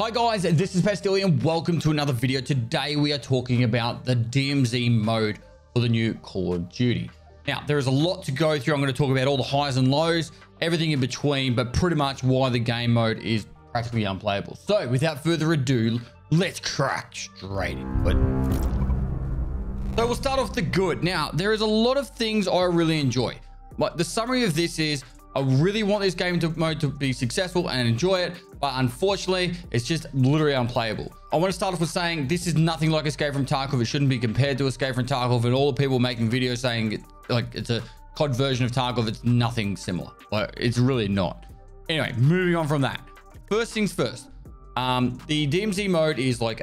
Hi guys, this is Pastilli and welcome to another video. Today we are talking about the DMZ mode for the new Call of Duty. Now, there is a lot to go through. I'm going to talk about all the highs and lows, everything in between, but pretty much why the game mode is practically unplayable. So without further ado, let's crack straight into it. So we'll start off the good. Now, there is a lot of things I really enjoy, but the summary of this is I really want this game mode to be successful and enjoy it, but unfortunately, it's just literally unplayable. I want to start off with saying this is nothing like Escape from Tarkov. It shouldn't be compared to Escape from Tarkov, and all the people making videos saying it's a COD version of Tarkov. It's nothing similar. Like, it's really not. Anyway, moving on from that. First things first. The DMZ mode is like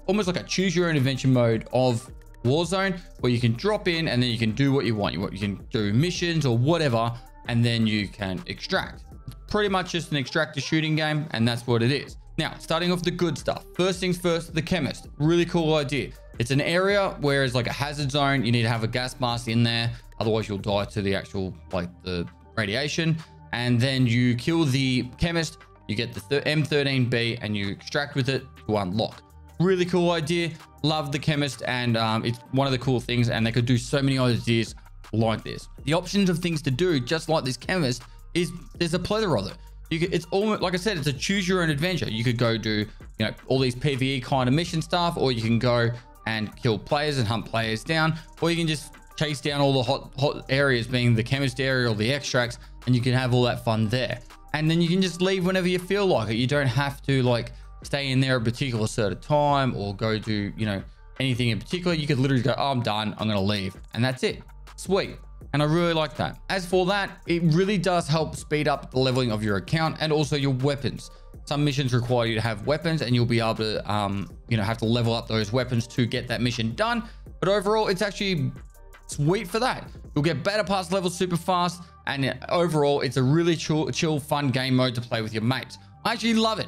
almost like a choose your own adventure mode of Warzone, where you can drop in and then you can do what you want. You can do missions or whatever, and then you can extract. It's pretty much just an extractor shooting game, and that's what it is. Now, starting off the good stuff. First things first, the chemist. Really cool idea. It's an area where it's like a hazard zone. You need to have a gas mask in there, otherwise you'll die to the actual, like, the radiation. And then you kill the chemist, you get the M13B, and you extract with it to unlock. Really cool idea. Love the chemist, and it's one of the cool things, and they could do so many ideas like this. The options of things to do, just like this chemist, is there's a plethora of it. It's almost like I said, it's a choose your own adventure. You could go do, you know, all these PvE kind of mission stuff, or you can go and kill players and hunt players down, or you can just chase down all the hot areas, being the chemist area or the extracts, and you can have all that fun there. And then you can just leave whenever you feel like it. You don't have to like stay in there a particular certain time or go do, you know, anything in particular. You could literally go, oh, I'm done, I'm gonna leave, and that's it. Sweet. And I really like that. As for that, it really does help speed up the leveling of your account and also your weapons. Some missions require you to have weapons, and you'll be able to you know, have to level up those weapons to get that mission done. But overall, it's actually sweet for that. You'll get better pass levels super fast, and overall, it's a really chill fun game mode to play with your mates. I actually love it.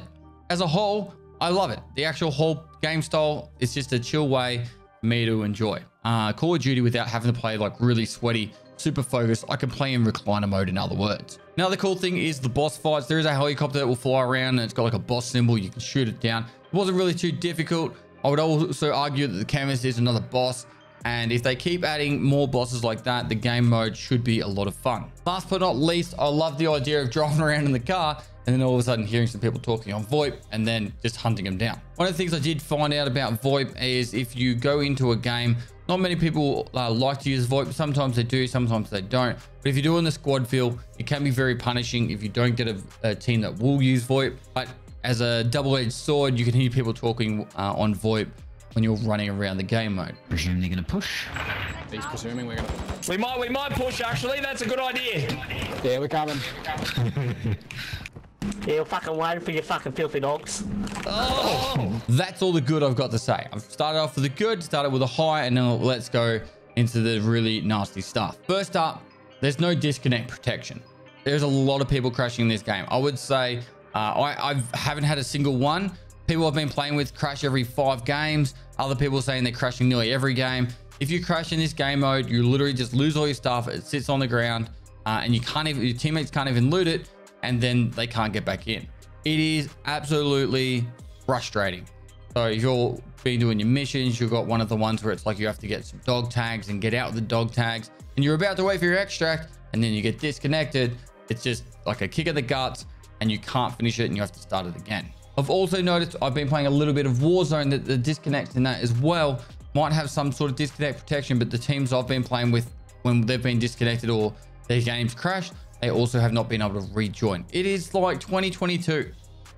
As a whole, I love it. The actual whole game style is just a chill way for me to enjoy Call of Duty without having to play like really sweaty, super focused. I can play in recliner mode, in other words. Now, the cool thing is the boss fights. There is a helicopter that will fly around, and it's got like a boss symbol. You can shoot it down. It wasn't really too difficult. I would also argue that the chemist is another boss, and if they keep adding more bosses like that, the game mode should be a lot of fun. Last but not least, I love the idea of driving around in the car and then all of a sudden hearing some people talking on VoIP and then just hunting them down. One of the things I did find out about VoIP is if you go into a game, not many people like to use VoIP. Sometimes they do, sometimes they don't. But if you're doing the squad feel, it can be very punishing if you don't get a team that will use VoIP. But as a double-edged sword, you can hear people talking on VoIP when you're running around the game mode. Presume they're gonna push. He's presuming we're gonna. We might push. Actually, that's a good idea. Yeah, we're coming. Yeah, you're fucking waiting for your fucking filthy dogs. Oh, that's all the good I've got to say. I've started off with the good, started with a high, and now let's go into the really nasty stuff. First up, there's no disconnect protection. There's a lot of people crashing in this game. I would say I haven't had a single one. People I've been playing with crash every 5 games. Other people saying they're crashing nearly every game. If you crash in this game mode, you literally just lose all your stuff. It sits on the ground, and your teammates can't even loot it, and then they can't get back in. It is absolutely frustrating. So if you're been doing your missions, you've got one of the ones where it's like you have to get some dog tags and get out with the dog tags, and you're about to wait for your extract, and then you get disconnected. It's just like a kick of the guts, and you can't finish it, and you have to start it again. I've also noticed I've been playing a little bit of Warzone, that the disconnects in that as well might have some sort of disconnect protection, but the teams I've been playing with, when they've been disconnected or their games crashed, they also have not been able to rejoin. It is like 2022.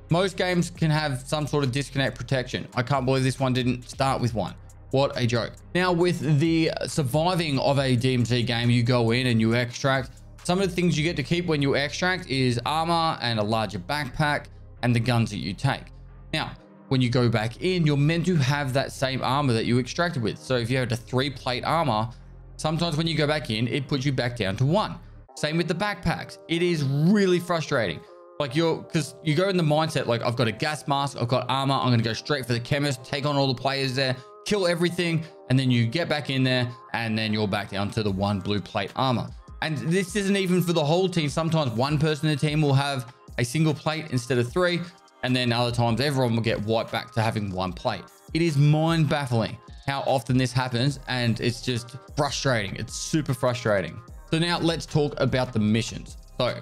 Most games can have some sort of disconnect protection. I can't believe this one didn't start with one. What a joke. Now, with the surviving of a DMZ game, you go in and you extract. Some of the things you get to keep when you extract is armor and a larger backpack and the guns that you take. Now, when you go back in, you're meant to have that same armor that you extracted with. So if you had a 3-plate armor, sometimes when you go back in, it puts you back down to 1. Same with the backpacks. It is really frustrating. Like because you go in the mindset, like, I've got a gas mask, I've got armor, I'm gonna go straight for the chemist, take on all the players there, kill everything, and then you get back in there, and then you're back down to the 1 blue plate armor. And this isn't even for the whole team. Sometimes one person in the team will have a single plate instead of 3, And then other times everyone will get wiped back to having one plate. It is mind baffling how often this happens, and it's just frustrating. It's super frustrating. So now let's talk about the missions. So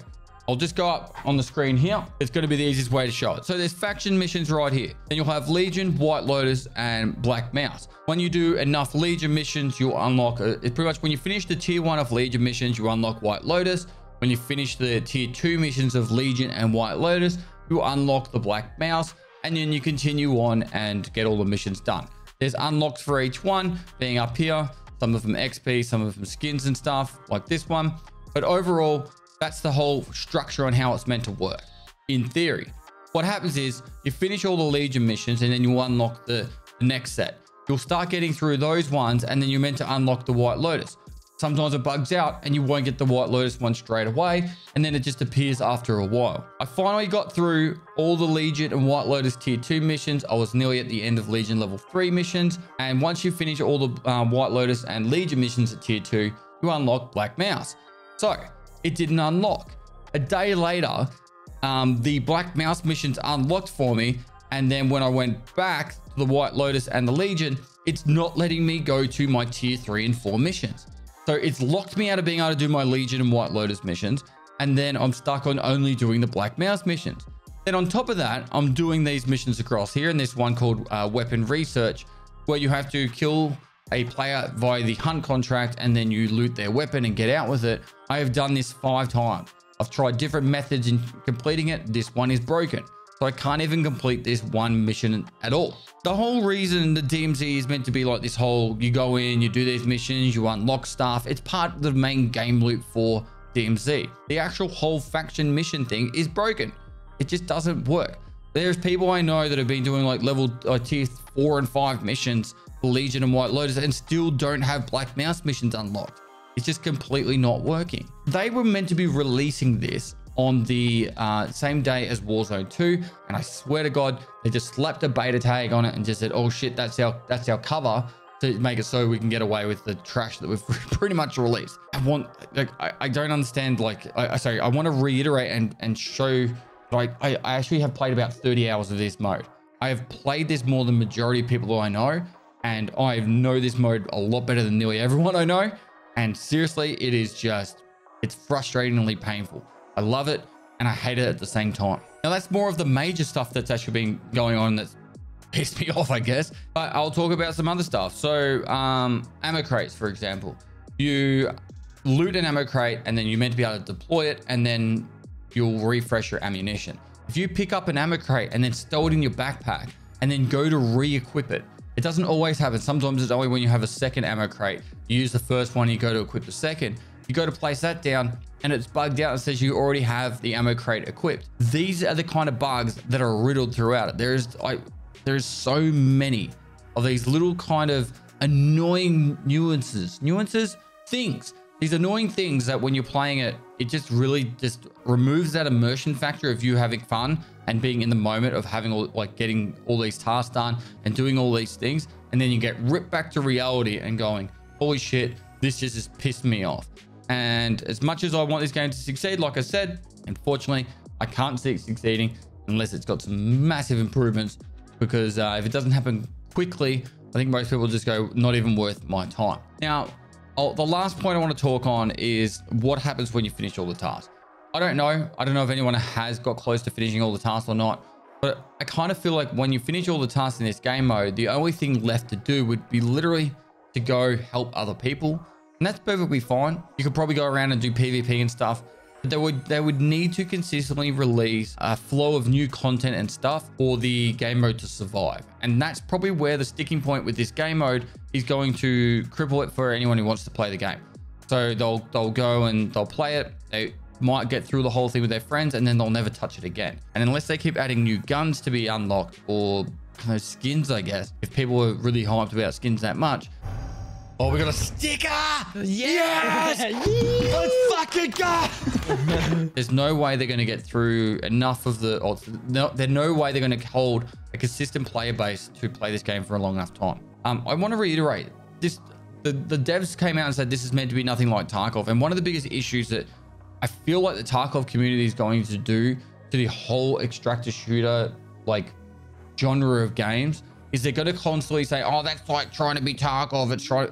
I'll just go up on the screen here. It's going to be the easiest way to show it. So there's faction missions right here. Then you'll have Legion, White Lotus, and Black Mouse. When you do enough Legion missions, you'll unlock it's pretty much when you finish the tier 1 of Legion missions, you unlock White Lotus. When you finish the tier 2 missions of Legion and White Lotus, you unlock the Black Mouse, and then you continue on and get all the missions done. There's unlocks for each one being up here. Some of them XP, some of them skins and stuff like this one. But overall, that's the whole structure on how it's meant to work. In theory, what happens is you finish all the Legion missions and then you unlock the next set. You'll start getting through those ones and then you're meant to unlock the White Lotus. Sometimes it bugs out and you won't get the White Lotus one straight away, and then it just appears after a while. I finally got through all the Legion and White Lotus tier 2 missions. I was nearly at the end of Legion level 3 missions. And once you finish all the White Lotus and Legion missions at tier 2, you unlock Black Mouse. So it didn't unlock. A day later, the Black Mouse missions unlocked for me. And then when I went back to the White Lotus and the Legion, it's not letting me go to my tier 3 and 4 missions. So it's locked me out of being able to do my Legion and White Lotus missions. And then I'm stuck on only doing the Black Mouse missions. Then on top of that, I'm doing these missions across here. And this one called Weapon Research, where you have to kill a player via the hunt contract and then you loot their weapon and get out with it. I have done this 5 times. I've tried different methods in completing it. This one is broken. So I can't even complete this one mission at all. The whole reason the DMZ is meant to be like this whole, you go in, you do these missions, you unlock stuff. It's part of the main game loop for DMZ. The actual whole faction mission thing is broken. It just doesn't work. There's people I know that have been doing like level tier 4 and 5 missions for Legion and White Lotus and still don't have Black Mouse missions unlocked. It's just completely not working. They were meant to be releasing this on the same day as Warzone 2, and I swear to God, they just slapped a beta tag on it and just said, "Oh shit, that's our cover," to make it so we can get away with the trash that we've pretty much released. I don't understand. I want to reiterate and show that I actually have played about 30 hours of this mode. I have played this more than majority of people that I know, and I know this mode a lot better than nearly everyone I know. And seriously, it's frustratingly painful. I love it and I hate it at the same time. Now that's more of the major stuff that's actually been going on that's pissed me off, I guess. But I'll talk about some other stuff. So ammo crates, for example. You loot an ammo crate and then you're meant to be able to deploy it, and then you'll refresh your ammunition. If you pick up an ammo crate and then stow it in your backpack and then go to re-equip it, it doesn't always happen. Sometimes it's only when you have a second ammo crate. You use the first one, you go to equip the second. You go to place that down and it's bugged out and says you already have the ammo crate equipped. These are the kind of bugs that are riddled throughout it. There's so many of these little kind of annoying nuances, things. These annoying things that when you're playing it, it just really just removes that immersion factor of you having fun and being in the moment of having getting all these tasks done and doing all these things. And then you get ripped back to reality and going, holy shit, this just has pissed me off. And as much as I want this game to succeed, like I said, unfortunately, I can't see it succeeding unless it's got some massive improvements, because if it doesn't happen quickly, I think most people just go, not even worth my time. Now, the last point I want to talk on is what happens when you finish all the tasks. I don't know if anyone has got close to finishing all the tasks or not, but I kind of feel like when you finish all the tasks in this game mode, the only thing left to do would be literally to go help other people. And that's perfectly fine. You could probably go around and do PvP and stuff, but they would need to consistently release a flow of new content and stuff for the game mode to survive. And that's probably where the sticking point with this game mode is going to cripple it for anyone who wants to play the game. So they'll go and they'll play it. They might get through the whole thing with their friends and then they'll never touch it again. And unless they keep adding new guns to be unlocked, or skins, I guess, if people are really hyped about skins that much. Oh, we got a sticker! Yes! Let's fucking go! There's no way they're going to get through enough of the... there's no way they're going to hold a consistent player base to play this game for a long enough time. I want to reiterate this. The devs came out and said this is meant to be nothing like Tarkov. And one of the biggest issues that I feel like the Tarkov community is going to do to the whole extractor shooter like genre of games is they're going to constantly say, oh, that's like trying to be Tarkov. It's trying.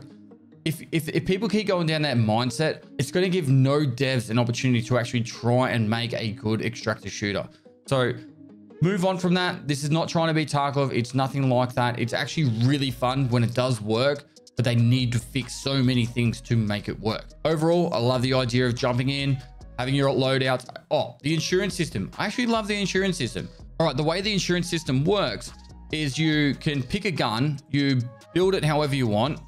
If people keep going down that mindset, it's going to give no devs an opportunity to actually try and make a good extractor shooter. So move on from that. This is not trying to be Tarkov. It's nothing like that. It's actually really fun when it does work, but they need to fix so many things to make it work. Overall, I love the idea of jumping in, having your loadouts. Oh, the insurance system. I actually love the insurance system. All right, the way the insurance system works is you can pick a gun, you build it however you want,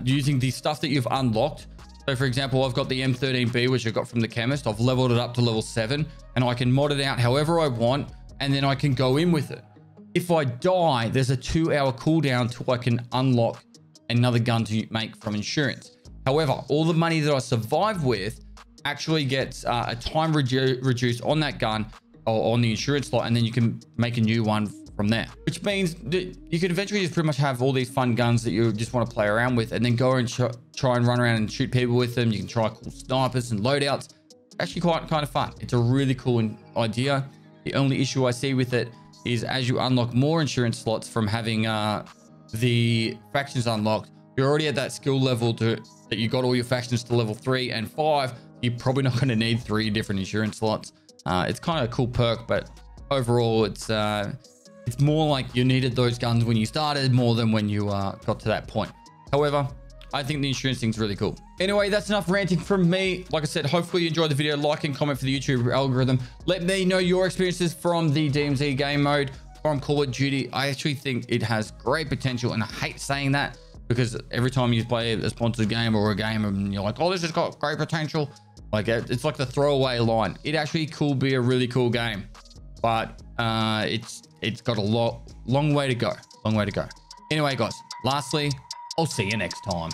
using the stuff that you've unlocked. So for example, I've got the M13B, which I got from the chemist. I've leveled it up to level 7 and I can mod it out however I want. And then I can go in with it. If I die, there's a 2-hour cooldown till I can unlock another gun to make from insurance. However, all the money that I survive with actually gets a time reduced on that gun or on the insurance slot, and then you can make a new one from there, which means that you can eventually just pretty much have all these fun guns that you just want to play around with, and then go and try and run around and shoot people with them. You can try cool snipers and loadouts. Actually quite kind of fun. It's a really cool idea. The only issue I see with it is as you unlock more insurance slots from having the factions unlocked, you're already at that skill level that you got all your factions to level 3 and 5. You're probably not going to need 3 different insurance slots. It's kind of a cool perk, but overall it's more like you needed those guns when you started more than when you got to that point. However, I think the insurance thing's really cool. Anyway, that's enough ranting from me. Like I said, hopefully you enjoyed the video. Like and comment for the YouTube algorithm. Let me know your experiences from the DMZ game mode from Call of Duty. I actually think it has great potential, and I hate saying that because every time you play a sponsored game or a game and you're like, oh, this has got great potential. Like it's like the throwaway line. It actually could be a really cool game, but it's got a long way to go. Long way to go. Anyway, guys, lastly, I'll see you next time.